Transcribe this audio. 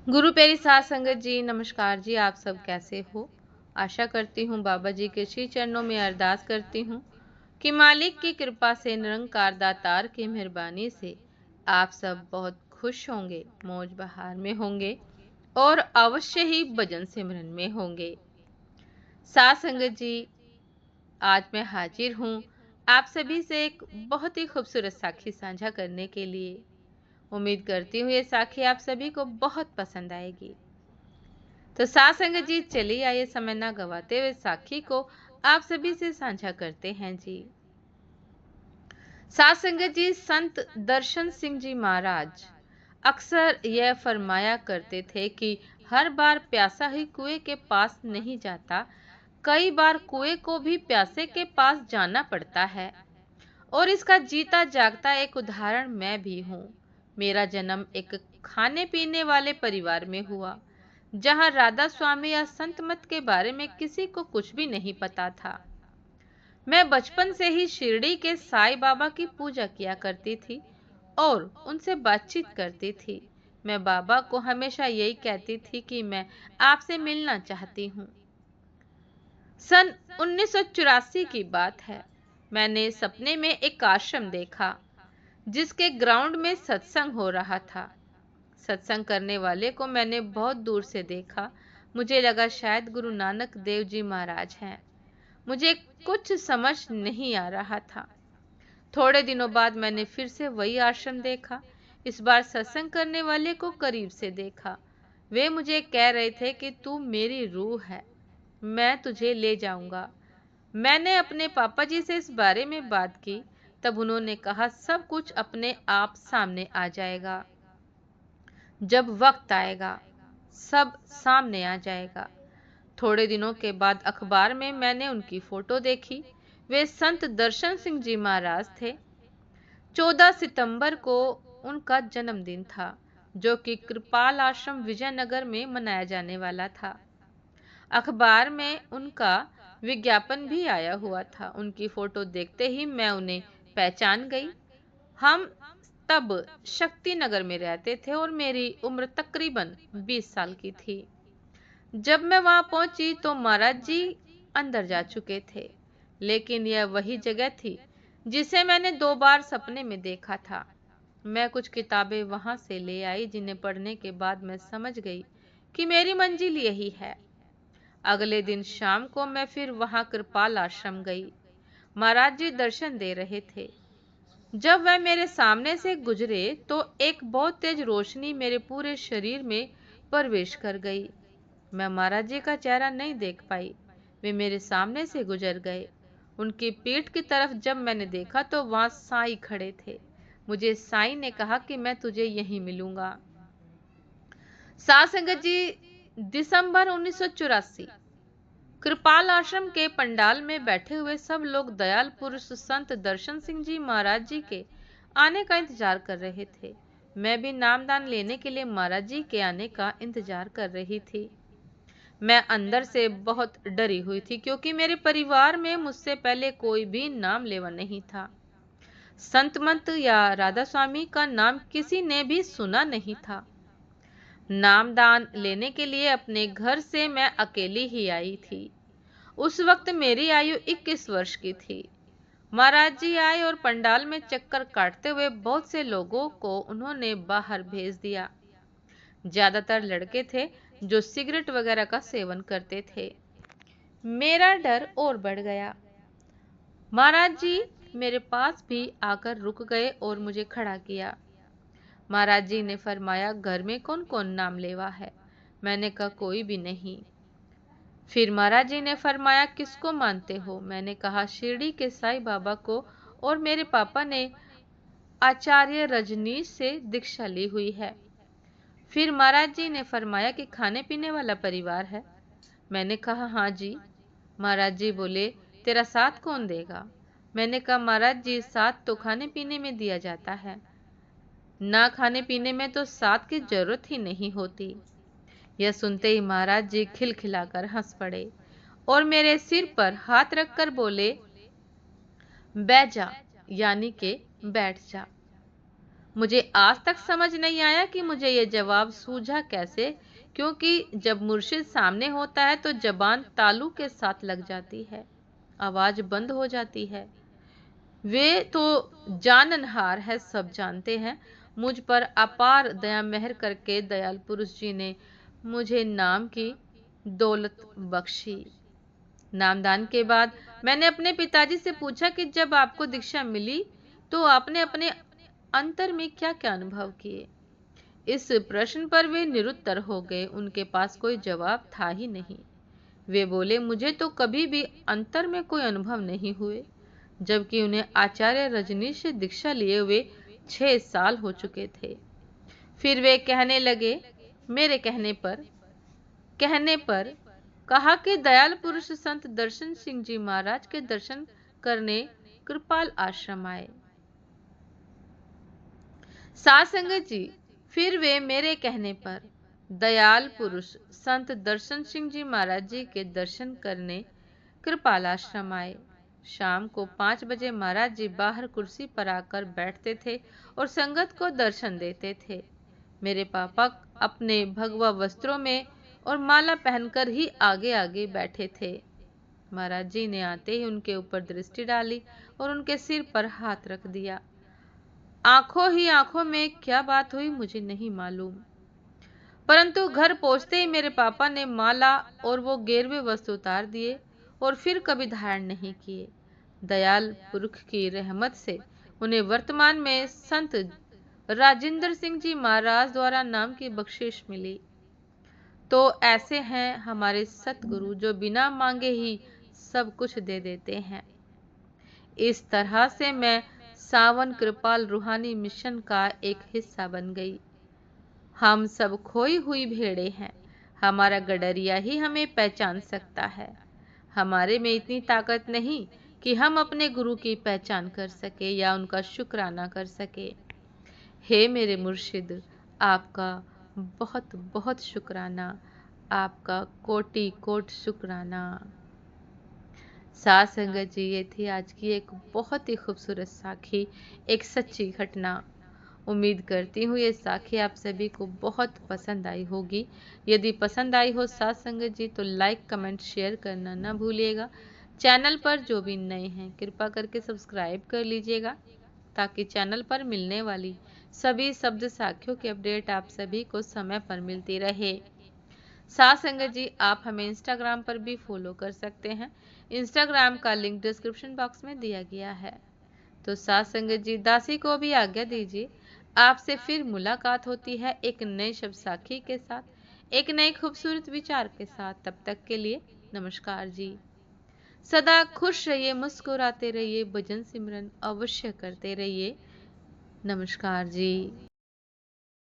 गुरु प्यारी साध संगत जी, नमस्कार जी। आप सब कैसे हो? आशा करती हूँ बाबा जी के श्री चरणों में अरदास करती हूँ कि मालिक की कृपा से, निरंकार दातार की मेहरबानी से आप सब बहुत खुश होंगे, मौज बहार में होंगे और अवश्य ही भजन सिमरन में होंगे। साध संगत जी, आज मैं हाजिर हूँ आप सभी से एक बहुत ही खूबसूरत साखी साझा करने के लिए। उम्मीद करती हूँ ये साखी आप सभी को बहुत पसंद आएगी। तो साथ संगत जी, चलिए आइए समय ना गवाते हुए साखी को आप सभी से साझा करते हैं जी। साथ संगत जी, संत दर्शन सिंह जी महाराज अक्सर यह फरमाया करते थे कि हर बार प्यासा ही कुएं के पास नहीं जाता, कई बार कुएं को भी प्यासे के पास जाना पड़ता है। और इसका जीता जागता एक उदाहरण मैं भी हूँ। मेरा जन्म एक खाने पीने वाले परिवार में हुआ, जहाँ राधा स्वामी या संत मत के बारे में किसी को कुछ भी नहीं पता था। मैं बचपन से ही शिरडी के साईं बाबा की पूजा किया करती थी और उनसे बातचीत करती थी। मैं बाबा को हमेशा यही कहती थी कि मैं आपसे मिलना चाहती हूँ। सन 1984 की बात है। मैंने सपने में एक आश्रम देखा जिसके ग्राउंड में सत्संग हो रहा था। सत्संग करने वाले को मैंने बहुत दूर से देखा। मुझे लगा शायद गुरु नानक देव जी महाराज हैं। मुझे कुछ समझ नहीं आ रहा था। थोड़े दिनों बाद मैंने फिर से वही आश्रम देखा। इस बार सत्संग करने वाले को करीब से देखा। वे मुझे कह रहे थे कि तू मेरी रूह है, मैं तुझे ले जाऊंगा। मैंने अपने पापा जी से इस बारे में बात की, तब उन्होंने कहा सब कुछ अपने आप सामने आ जाएगा। जब वक्त आएगा सब सामने आ जाएगा। थोड़े दिनों के बाद अखबार में मैंने उनकी फोटो देखी। वे संत दर्शन सिंह जी महाराज थे। 14 सितंबर को उनका जन्मदिन था, जो कि कृपाल आश्रम विजयनगर में मनाया जाने वाला था। अखबार में उनका विज्ञापन भी आया हुआ था। उनकी फोटो देखते ही मैं उन्हें पहचान गई। हम तब शक्ति नगर में रहते थे और मेरी उम्र तकरीबन 20 साल की थी। जब मैं वहां पहुंची तो महाराज जी अंदर जा चुके थे, लेकिन यह वही जगह थी जिसे मैंने 2 बार सपने में देखा था। मैं कुछ किताबें वहां से ले आई, जिन्हें पढ़ने के बाद मैं समझ गई कि मेरी मंजिल यही है। अगले दिन शाम को मैं फिर वहां कृपाल आश्रम गई। महाराज जी दर्शन दे रहे थे। जब वह मेरे सामने से गुजरे तो एक बहुत तेज रोशनी मेरे पूरे शरीर में प्रवेश कर गई। मैं महाराज जी का चेहरा नहीं देख पाई। वे मेरे सामने से गुजर गए। उनकी पीठ की तरफ जब मैंने देखा तो वहां साईं खड़े थे। मुझे साईं ने कहा कि मैं तुझे यहीं मिलूंगा। साध संगत जी, दिसंबर 1984। कृपाल आश्रम के पंडाल में बैठे हुए सब लोग दयाल पुरुष संत दर्शन सिंह जी महाराज जी के आने का इंतजार कर रहे थे। मैं भी नामदान लेने के लिए महाराज जी के आने का इंतजार कर रही थी। मैं अंदर से बहुत डरी हुई थी, क्योंकि मेरे परिवार में मुझसे पहले कोई भी नाम लेवा नहीं था। संत मंत या राधा स्वामी का नाम किसी ने भी सुना नहीं था। नामदान लेने के लिए अपने घर से मैं अकेली ही आई थी। उस वक्त मेरी आयु 21 वर्ष की थी। महाराज जी आए और पंडाल में चक्कर काटते हुए बहुत से लोगों को उन्होंने बाहर भेज दिया। ज्यादातर लड़के थे जो सिगरेट वगैरह का सेवन करते थे। मेरा डर और बढ़ गया। महाराज जी मेरे पास भी आकर रुक गए और मुझे खड़ा किया। महाराज जी ने फरमाया, घर में कौन कौन नाम लेवा है? मैंने कहा, कोई भी नहीं। फिर महाराज जी ने फरमाया, किसको मानते हो? मैंने कहा, शिरडी के साईं बाबा को, और मेरे पापा ने आचार्य रजनीश से दीक्षा ली हुई है। फिर महाराज जी ने फरमाया कि खाने पीने वाला परिवार है। मैंने कहा, हाँ जी। महाराज जी बोले, तेरा साथ कौन देगा? मैंने कहा, महाराज जी साथ तो खाने पीने में दिया जाता है, ना खाने पीने में तो साथ की जरूरत ही नहीं होती। यह सुनते ही महाराज जी खिलखिलाकर हंस पड़े और मेरे सिर पर हाथ रखकर बोले, बैठ जा, यानी के बैठ जा। मुझे आज तक समझ नहीं आया कि मुझे ये जवाब सूझा कैसे, क्योंकि जब मुर्शिद सामने होता है तो जबान तालू के साथ लग जाती है, आवाज बंद हो जाती है। वे तो जाननहार है, सब जानते हैं। मुझ पर अपार दया मेहर करके दयाल पुरुष जी ने मुझे नाम की दौलत बख्शी। नामदान के बाद मैंने अपने पिताजी से पूछा कि जब आपको दीक्षा मिली तो आपने अपने अंतर में क्या क्या अनुभव किए। इस प्रश्न पर वे निरुत्तर हो गए, उनके पास कोई जवाब था ही नहीं। वे बोले, मुझे तो कभी भी अंतर में कोई अनुभव नहीं हुए, जबकि उन्हें आचार्य रजनीश से दीक्षा लिए हुए 6 साल हो चुके थे। फिर वे कहने लगे, मेरे कहने पर कहा कि दयाल पुरुष संत दर्शन सिंह जी महाराज के दर्शन करने कृपाल आश्रम आए। साध संगत जी, फिर वे मेरे कहने पर दयाल पुरुष संत दर्शन सिंह जी महाराज जी के दर्शन करने कृपाल आश्रम आए। शाम को 5 बजे महाराज जी बाहर कुर्सी पर आकर बैठते थे और संगत को दर्शन देते थे। मेरे पापा अपने भगवा वस्त्रों में और माला पहनकर ही आगे आगे बैठे थे। महाराज जी ने आते ही उनके ऊपर दृष्टि डाली और उनके सिर पर हाथ रख दिया। आंखों ही आंखों में क्या बात हुई मुझे नहीं मालूम, परंतु घर पहुंचते ही मेरे पापा ने माला और वो गेरवे वस्त्र उतार दिए और फिर कभी धारण नहीं किए। दयाल पुरख की रहमत से उन्हें वर्तमान में संत राजेंद्र सिंह जी महाराज द्वारा नाम की बख्शिश मिली। तो ऐसे हैं हमारे सतगुरु जो बिना मांगे ही सब कुछ दे देते हैं। इस तरह से मैं सावन कृपाल रूहानी मिशन का एक हिस्सा बन गई। हम सब खोई हुई भेड़े हैं, हमारा गडरिया ही हमें पहचान सकता है। हमारे में इतनी ताकत नहीं कि हम अपने गुरु की पहचान कर सके या उनका शुक्राना कर सके। हे मेरे मुर्शिद, आपका बहुत बहुत शुक्राना, आपका कोटि कोट शुक्राना। साथ संगत जी, ये थी आज की एक बहुत ही खूबसूरत साखी, एक सच्ची घटना। उम्मीद करती हूँ ये साखी आप सभी को बहुत पसंद आई होगी। यदि पसंद आई हो साथ संगत जी तो लाइक कमेंट शेयर करना ना भूलिएगा। चैनल पर जो भी नए हैं कृपा करके सब्सक्राइब कर लीजिएगा, ताकि चैनल पर मिलने वाली सभी शब्द साखियों की अपडेट आप सभी को समय पर मिलती रहे। साथ संगत जी, आप हमें इंस्टाग्राम पर भी फॉलो कर सकते हैं। इंस्टाग्राम का लिंक डिस्क्रिप्शन बॉक्स में दिया गया है। तो साथ संगत जी, दासी को भी आज्ञा दीजिए। आपसे फिर मुलाकात होती है एक नए शब्द साखी के साथ, एक नए खूबसूरत विचार के साथ। तब तक के लिए नमस्कार जी। सदा खुश रहिए, मुस्कुराते रहिए, भजन सिमरन अवश्य करते रहिए। नमस्कार जी।